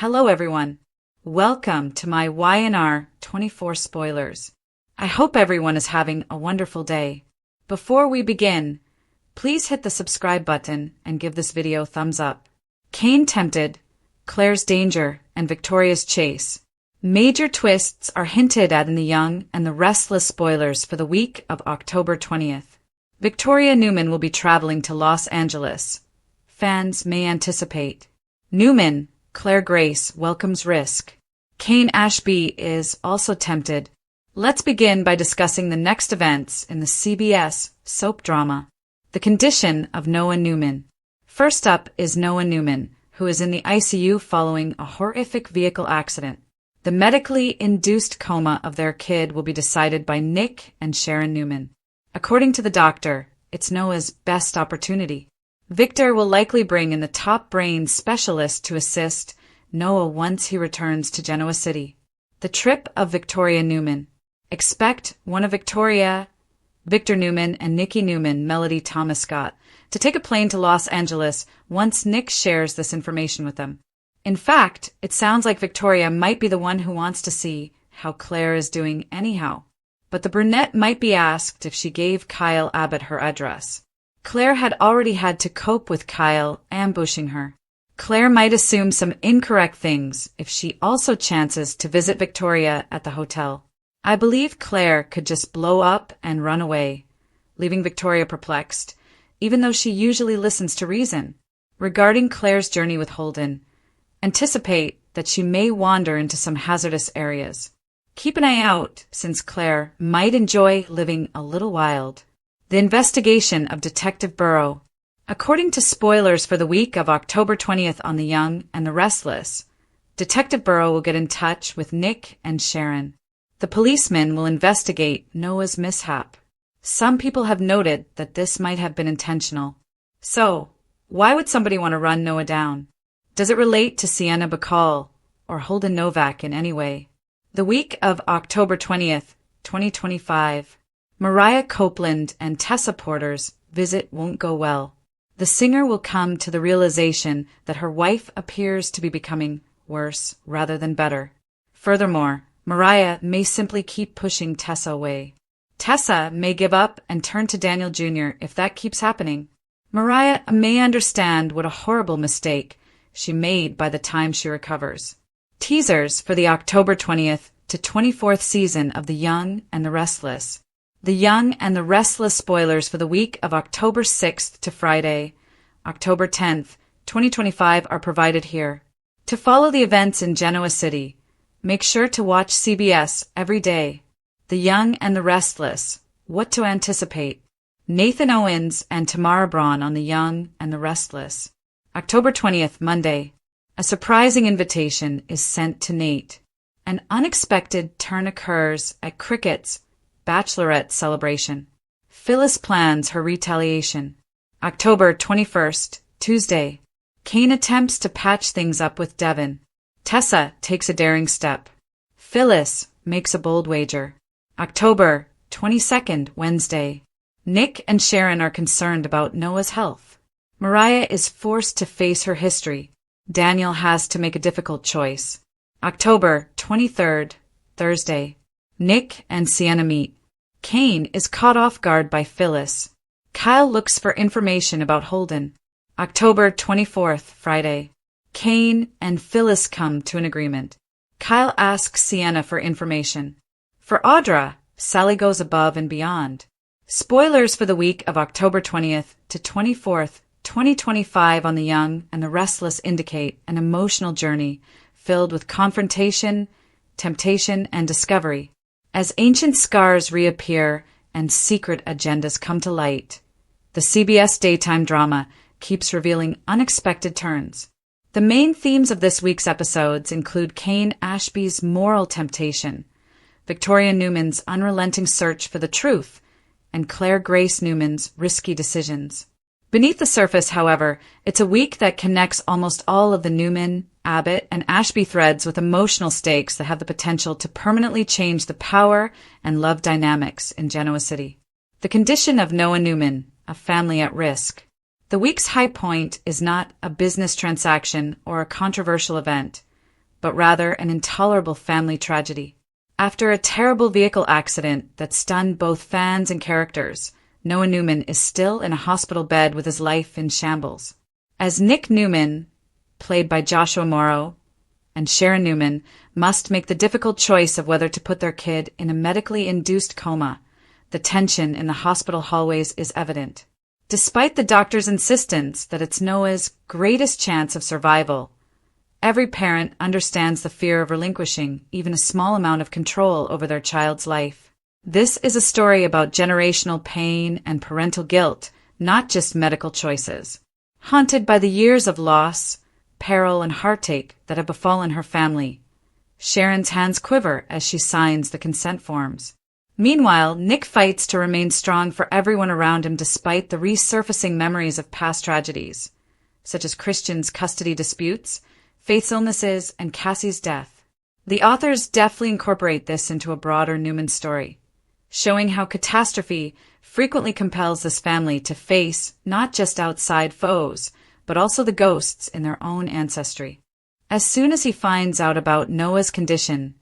Hello everyone. Welcome to my YNR 24 spoilers. I hope everyone is having a wonderful day. Before we begin, please hit the subscribe button and give this video a thumbs up. Cain tempted, Claire's danger, and Victoria's chase. Major twists are hinted at in The Young and the Restless spoilers for the week of October 20th. Victoria Newman will be traveling to Los Angeles. Fans may anticipate. Newman, Claire Grace welcomes risk. Cain Ashby is also tempted. Let's begin by discussing the next events in the CBS soap drama, The Condition of Noah Newman. First up is Noah Newman, who is in the ICU following a horrific vehicle accident. The medically induced coma of their kid will be decided by Nick and Sharon Newman. According to the doctor, it's Noah's best opportunity. Victor will likely bring in the top brain specialist to assist Noah once he returns to Genoa City. The trip of Victoria Newman. Expect one of Victor Newman and Nikki Newman, Melody Thomas Scott, to take a plane to Los Angeles once Nick shares this information with them. In fact, it sounds like Victoria might be the one who wants to see how Claire is doing anyhow. But the brunette might be asked if she gave Kyle Abbott her address. Claire had already had to cope with Kyle ambushing her. Claire might assume some incorrect things if she also chances to visit Victoria at the hotel. I believe Claire could just blow up and run away, leaving Victoria perplexed, even though she usually listens to reason. Regarding Claire's journey with Holden, anticipate that she may wander into some hazardous areas. Keep an eye out, since Claire might enjoy living a little wild. The investigation of Detective Burrow. According to spoilers for the week of October 20th on The Young and the Restless, Detective Burrow will get in touch with Nick and Sharon. The policeman will investigate Noah's mishap. Some people have noted that this might have been intentional. So, why would somebody want to run Noah down? Does it relate to Sienna Bacall or Holden Novak in any way? The week of October 20th, 2025. Mariah Copeland and Tessa Porter's visit won't go well. The singer will come to the realization that her wife appears to be becoming worse rather than better. Furthermore, Mariah may simply keep pushing Tessa away. Tessa may give up and turn to Daniel Jr. if that keeps happening. Mariah may understand what a horrible mistake she made by the time she recovers. Teasers for the October 20th to 24th season of The Young and the Restless. The Young and the Restless spoilers for the week of October 6th to Friday, October 10th, 2025 are provided here. To follow the events in Genoa City, make sure to watch CBS every day. The Young and the Restless. What to anticipate. Nathan Owens and Tamara Braun on The Young and the Restless. October 20th, Monday. A surprising invitation is sent to Nate. An unexpected turn occurs at Cricket's bachelorette celebration. Phyllis plans her retaliation. October 21st, Tuesday. Cain attempts to patch things up with Devin. Tessa takes a daring step. Phyllis makes a bold wager. October 22nd, Wednesday. Nick and Sharon are concerned about Noah's health. Mariah is forced to face her history. Daniel has to make a difficult choice. October 23rd, Thursday. Nick and Sienna meet. Cain is caught off guard by Phyllis. Kyle looks for information about Holden. October 24th, Friday. Cain and Phyllis come to an agreement. Kyle asks Sienna for information. For Audra, Sally goes above and beyond. Spoilers for the week of October 20th to 24th, 2025 on The Young and the Restless indicate an emotional journey filled with confrontation, temptation, and discovery. As ancient scars reappear and secret agendas come to light, the CBS daytime drama keeps revealing unexpected turns. The main themes of this week's episodes include Cain Ashby's moral temptation, Victoria Newman's unrelenting search for the truth, and Claire Grace Newman's risky decisions. Beneath the surface, however, it's a week that connects almost all of the Newman, Abbott, and Ashby threads with emotional stakes that have the potential to permanently change the power and love dynamics in Genoa City. The Condition of Noah Newman, A Family at Risk. The week's high point is not a business transaction or a controversial event, but rather an intolerable family tragedy. After a terrible vehicle accident that stunned both fans and characters, Noah Newman is still in a hospital bed with his life in shambles. As Nick Newman, played by Joshua Morrow, and Sharon Newman must make the difficult choice of whether to put their kid in a medically induced coma, the tension in the hospital hallways is evident. Despite the doctor's insistence that it's Noah's greatest chance of survival, every parent understands the fear of relinquishing even a small amount of control over their child's life. This is a story about generational pain and parental guilt, not just medical choices. Haunted by the years of loss, peril, and heartache that have befallen her family, Sharon's hands quiver as she signs the consent forms. Meanwhile, Nick fights to remain strong for everyone around him despite the resurfacing memories of past tragedies, such as Christian's custody disputes, Faith's illnesses, and Cassie's death. The authors deftly incorporate this into a broader Newman story, showing how catastrophe frequently compels this family to face not just outside foes, but also the ghosts in their own ancestry. As soon as he finds out about Noah's condition,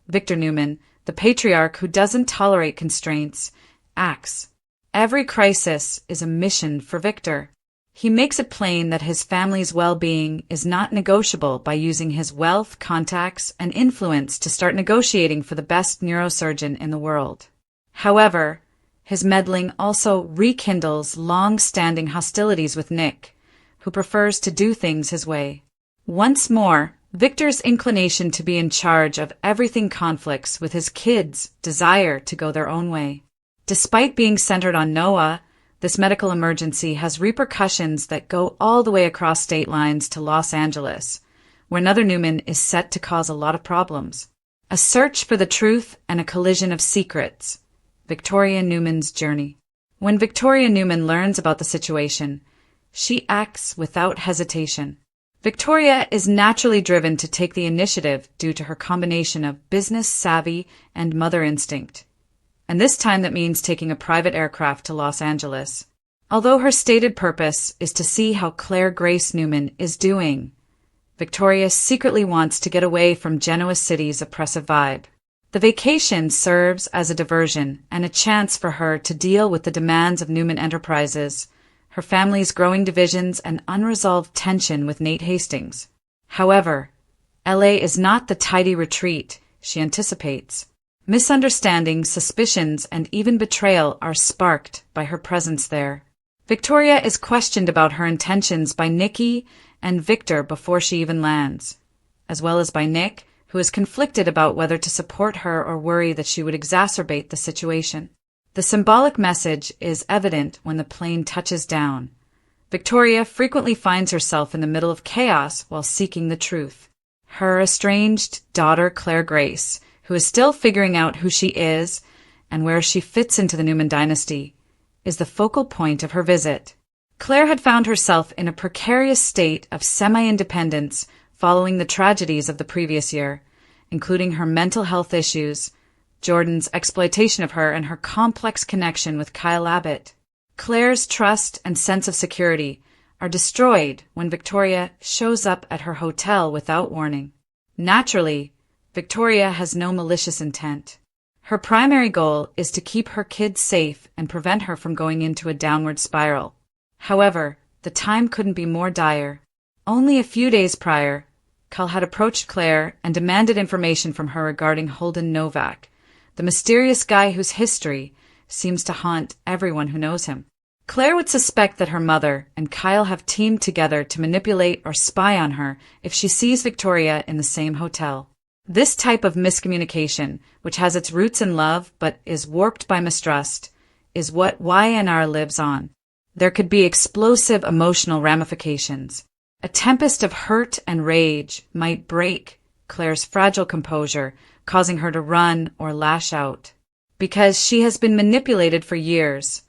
Victor Newman, the patriarch who doesn't tolerate constraints, acts. Every crisis is a mission for Victor. He makes it plain that his family's well-being is not negotiable by using his wealth, contacts, and influence to start negotiating for the best neurosurgeon in the world. However, his meddling also rekindles long-standing hostilities with Nick, who prefers to do things his way. Once more, Victor's inclination to be in charge of everything conflicts with his kids' desire to go their own way. Despite being centered on Noah, this medical emergency has repercussions that go all the way across state lines to Los Angeles, where another Newman is set to cause a lot of problems. A search for the truth and a collision of secrets. Victoria Newman's journey. When Victoria Newman learns about the situation, she acts without hesitation. Victoria is naturally driven to take the initiative due to her combination of business savvy and mother instinct. And this time that means taking a private aircraft to Los Angeles. Although her stated purpose is to see how Claire Grace Newman is doing, Victoria secretly wants to get away from Genoa City's oppressive vibe. The vacation serves as a diversion and a chance for her to deal with the demands of Newman Enterprises, her family's growing divisions, and unresolved tension with Nate Hastings. However, LA is not the tidy retreat she anticipates. Misunderstandings, suspicions, and even betrayal are sparked by her presence there. Victoria is questioned about her intentions by Nikki and Victor before she even lands, as well as by Nick, who is conflicted about whether to support her or worry that she would exacerbate the situation. The symbolic message is evident when the plane touches down. Victoria frequently finds herself in the middle of chaos while seeking the truth. Her estranged daughter, Claire Grace, who is still figuring out who she is and where she fits into the Newman dynasty, is the focal point of her visit. Claire had found herself in a precarious state of semi-independence following the tragedies of the previous year, including her mental health issues, Jordan's exploitation of her, and her complex connection with Kyle Abbott. Claire's trust and sense of security are destroyed when Victoria shows up at her hotel without warning. Naturally, Victoria has no malicious intent. Her primary goal is to keep her kids safe and prevent her from going into a downward spiral. However, the time couldn't be more dire. Only a few days prior, Kyle had approached Claire and demanded information from her regarding Holden Novak, the mysterious guy whose history seems to haunt everyone who knows him. Claire would suspect that her mother and Kyle have teamed together to manipulate or spy on her if she sees Victoria in the same hotel. This type of miscommunication, which has its roots in love but is warped by mistrust, is what YNR lives on. There could be explosive emotional ramifications. A tempest of hurt and rage might break Claire's fragile composure, causing her to run or lash out. Because she has been manipulated for years,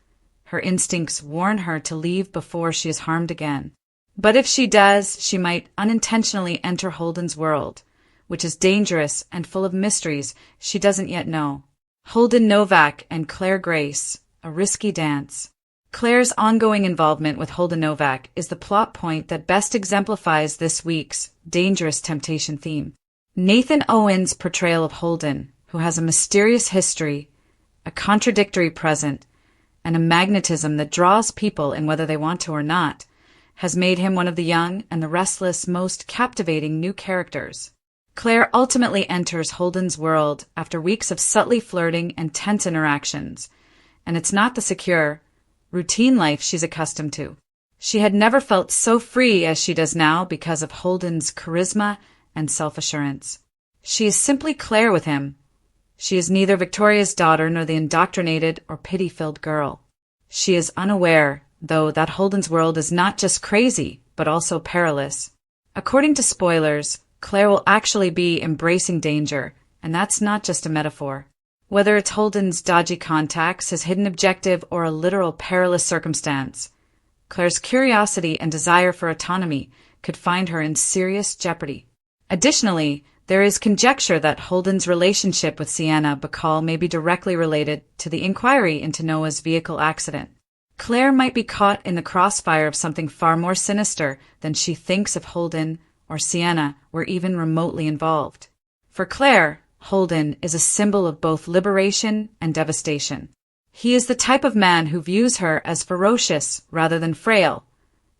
her instincts warn her to leave before she is harmed again. But if she does, she might unintentionally enter Holden's world, which is dangerous and full of mysteries she doesn't yet know. Holden Novak and Claire Grace, a risky dance. Claire's ongoing involvement with Holden Novak is the plot point that best exemplifies this week's dangerous temptation theme. Nathan Owen's portrayal of Holden, who has a mysterious history, a contradictory present, and a magnetism that draws people in whether they want to or not, has made him one of the young and the restless most captivating new characters. Claire ultimately enters Holden's world after weeks of subtly flirting and tense interactions, and it's not the secure, routine life she's accustomed to. She had never felt so free as she does now because of Holden's charisma and self-assurance. She is simply Claire with him. She is neither Victoria's daughter nor the indoctrinated or pity-filled girl. She is unaware, though, that Holden's world is not just crazy, but also perilous. According to spoilers, Claire will actually be embracing danger, and that's not just a metaphor. Whether it's Holden's dodgy contacts, his hidden objective, or a literal perilous circumstance, Claire's curiosity and desire for autonomy could find her in serious jeopardy. Additionally, there is conjecture that Holden's relationship with Sienna Bacall may be directly related to the inquiry into Noah's vehicle accident. Claire might be caught in the crossfire of something far more sinister than she thinks if Holden or Sienna were even remotely involved. For Claire, Holden is a symbol of both liberation and devastation. He is the type of man who views her as ferocious rather than frail,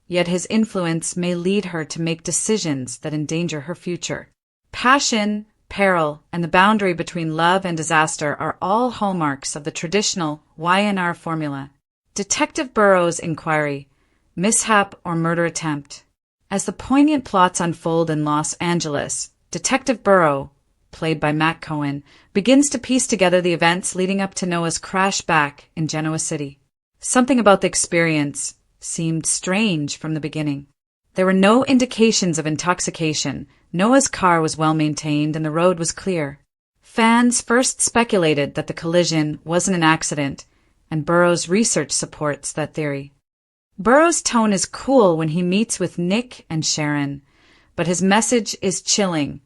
yet his influence may lead her to make decisions that endanger her future. Passion, peril, and the boundary between love and disaster are all hallmarks of the traditional YNR formula. Detective Burrow's inquiry, mishap or murder attempt. As the poignant plots unfold in Los Angeles, Detective Burrow, played by Matt Cohen, begins to piece together the events leading up to Noah's crash back in Genoa City. Something about the experience seemed strange from the beginning. There were no indications of intoxication, Noah's car was well maintained, and the road was clear. Fans first speculated that the collision wasn't an accident, and Burrow's research supports that theory. Burrow's tone is cool when he meets with Nick and Sharon, but his message is chilling.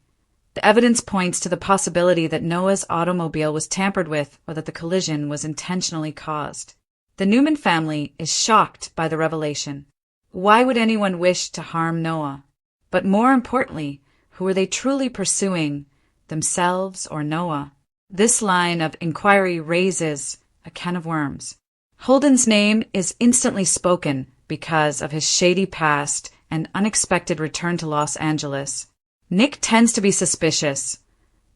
The evidence points to the possibility that Noah's automobile was tampered with or that the collision was intentionally caused. The Newman family is shocked by the revelation. Why would anyone wish to harm Noah? But more importantly, who are they truly pursuing, themselves or Noah? This line of inquiry raises a can of worms. Holden's name is instantly spoken because of his shady past and unexpected return to Los Angeles. Nick tends to be suspicious,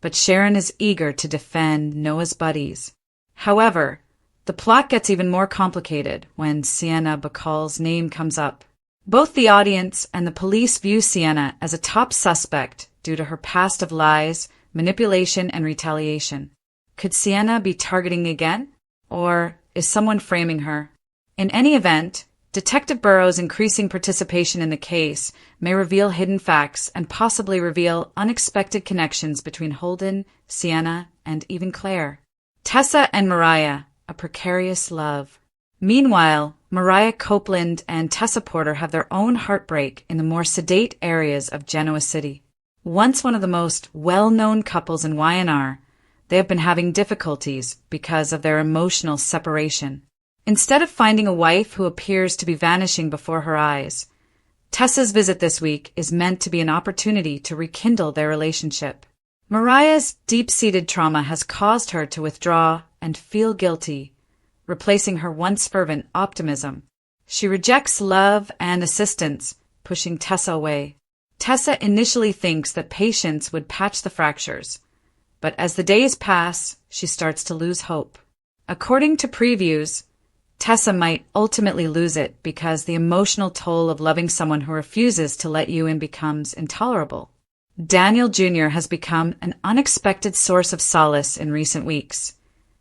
but Sharon is eager to defend Noah's buddies. However, the plot gets even more complicated when Sienna Bacall's name comes up. Both the audience and the police view Sienna as a top suspect due to her past of lies, manipulation, and retaliation. Could Sienna be targeting again? Or is someone framing her? In any event, Detective Burrow's increasing participation in the case may reveal hidden facts and possibly reveal unexpected connections between Holden, Sienna, and even Claire. Tessa and Mariah, a precarious love. Meanwhile, Mariah Copeland and Tessa Porter have their own heartbreak in the more sedate areas of Genoa City. Once one of the most well-known couples in YNR, they have been having difficulties because of their emotional separation. Instead of finding a wife who appears to be vanishing before her eyes, Tessa's visit this week is meant to be an opportunity to rekindle their relationship. Mariah's deep-seated trauma has caused her to withdraw and feel guilty, replacing her once fervent optimism. She rejects love and assistance, pushing Tessa away. Tessa initially thinks that patience would patch the fractures, but as the days pass, she starts to lose hope. According to previews, Tessa might ultimately lose it because the emotional toll of loving someone who refuses to let you in becomes intolerable. Daniel Jr. has become an unexpected source of solace in recent weeks,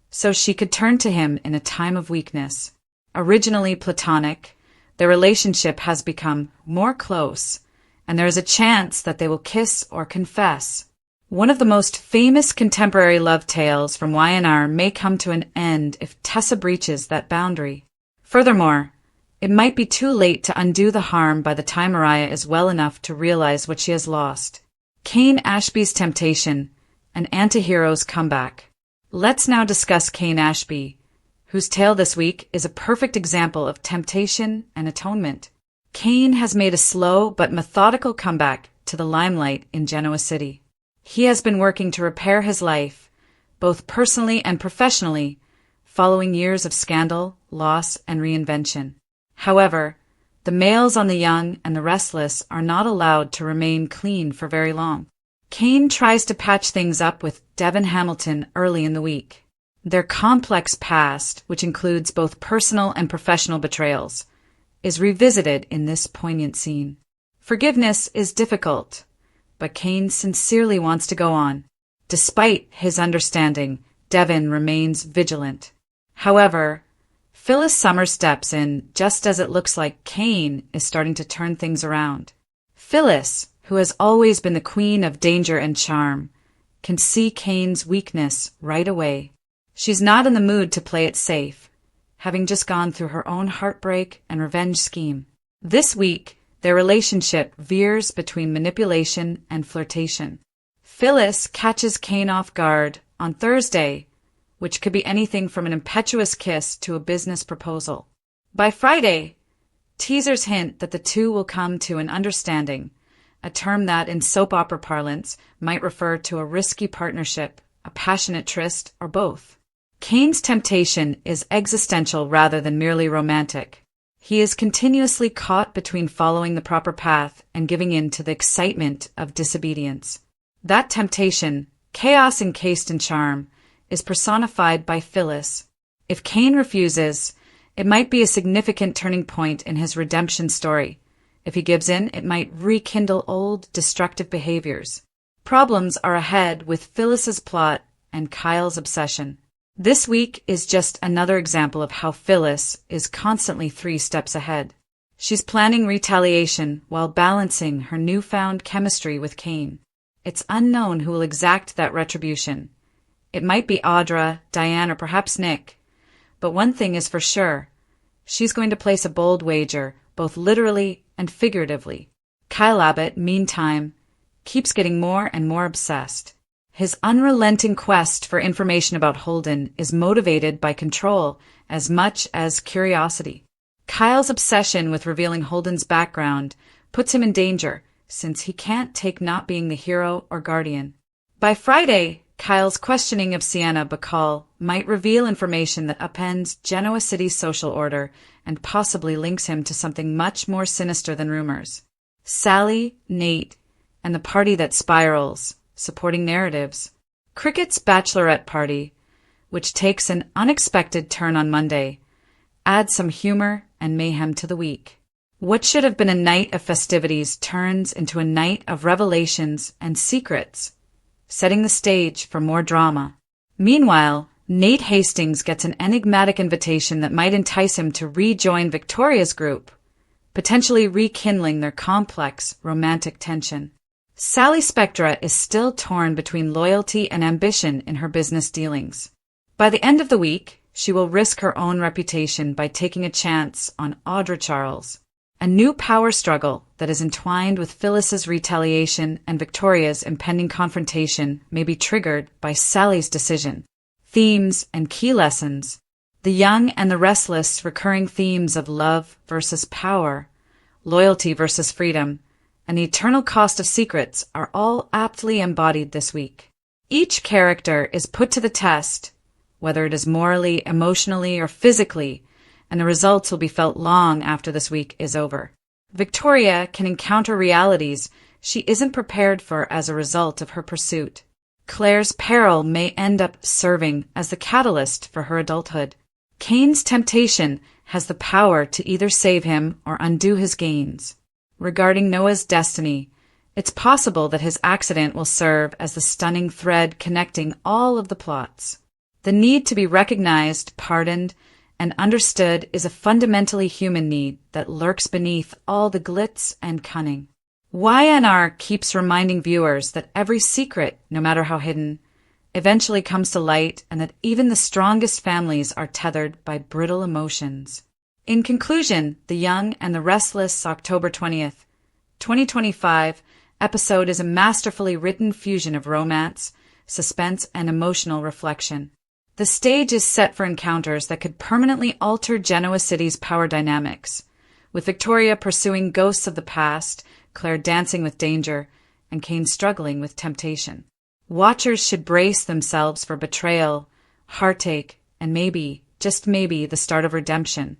so she could turn to him in a time of weakness. Originally platonic, their relationship has become more close, and there is a chance that they will kiss or confess. One of the most famous contemporary love tales from YNR may come to an end if Tessa breaches that boundary. Furthermore, it might be too late to undo the harm by the time Mariah is well enough to realize what she has lost. Kane Ashby's temptation, an anti-hero's comeback. Let's now discuss Kane Ashby, whose tale this week is a perfect example of temptation and atonement. Kane has made a slow but methodical comeback to the limelight in Genoa City. He has been working to repair his life, both personally and professionally, following years of scandal, loss, and reinvention. However, the males on The Young and the Restless are not allowed to remain clean for very long. Kane tries to patch things up with Devon Hamilton early in the week. Their complex past, which includes both personal and professional betrayals, is revisited in this poignant scene. Forgiveness is difficult, but Kane sincerely wants to go on. Despite his understanding, Devon remains vigilant. However, Phyllis Summers steps in just as it looks like Kane is starting to turn things around. Phyllis, who has always been the queen of danger and charm, can see Kane's weakness right away. She's not in the mood to play it safe, having just gone through her own heartbreak and revenge scheme. This week, their relationship veers between manipulation and flirtation. Phyllis catches Kane off guard on Thursday, which could be anything from an impetuous kiss to a business proposal. By Friday, teasers hint that the two will come to an understanding, a term that, in soap opera parlance, might refer to a risky partnership, a passionate tryst, or both. Kane's temptation is existential rather than merely romantic. He is continuously caught between following the proper path and giving in to the excitement of disobedience. That temptation, chaos encased in charm, is personified by Phyllis. If Kane refuses, it might be a significant turning point in his redemption story. If he gives in, it might rekindle old, destructive behaviors. Problems are ahead with Phyllis's plot and Kyle's obsession. This week is just another example of how Phyllis is constantly 3 steps ahead. She's planning retaliation while balancing her newfound chemistry with Kane. It's unknown who will exact that retribution. It might be Audra, Diane, or perhaps Nick. But one thing is for sure. She's going to place a bold wager, both literally and figuratively. Kyle Abbott, meantime, keeps getting more and more obsessed. His unrelenting quest for information about Holden is motivated by control as much as curiosity. Kyle's obsession with revealing Holden's background puts him in danger, since he can't take not being the hero or guardian. By Friday, Kyle's questioning of Sienna Bacall might reveal information that upends Genoa City's social order and possibly links him to something much more sinister than rumors. Sally, Nate, and the party that spirals, supporting narratives. Cricket's bachelorette party, which takes an unexpected turn on Monday, adds some humor and mayhem to the week. What should have been a night of festivities turns into a night of revelations and secrets, setting the stage for more drama. Meanwhile, Nate Hastings gets an enigmatic invitation that might entice him to rejoin Victoria's group, potentially rekindling their complex romantic tension. Sally Spectra is still torn between loyalty and ambition in her business dealings. By the end of the week, she will risk her own reputation by taking a chance on Audra Charles. A new power struggle that is entwined with Phyllis's retaliation and Victoria's impending confrontation may be triggered by Sally's decision. Themes and key lessons. The Young and the Restless recurring themes of love versus power, loyalty versus freedom, and the eternal cost of secrets are all aptly embodied this week. Each character is put to the test, whether it is morally, emotionally, or physically, and the results will be felt long after this week is over. Victoria can encounter realities she isn't prepared for as a result of her pursuit. Claire's peril may end up serving as the catalyst for her adulthood. Kane's temptation has the power to either save him or undo his gains. Regarding Noah's destiny, it's possible that his accident will serve as the stunning thread connecting all of the plots. The need to be recognized, pardoned, and understood is a fundamentally human need that lurks beneath all the glitz and cunning. YNR keeps reminding viewers that every secret, no matter how hidden, eventually comes to light, and that even the strongest families are tethered by brittle emotions. In conclusion, The Young and the Restless October 20th, 2025 episode is a masterfully written fusion of romance, suspense, and emotional reflection. The stage is set for encounters that could permanently alter Genoa City's power dynamics, with Victoria pursuing ghosts of the past, Claire dancing with danger, and Kane struggling with temptation. Watchers should brace themselves for betrayal, heartache, and maybe, just maybe, the start of redemption.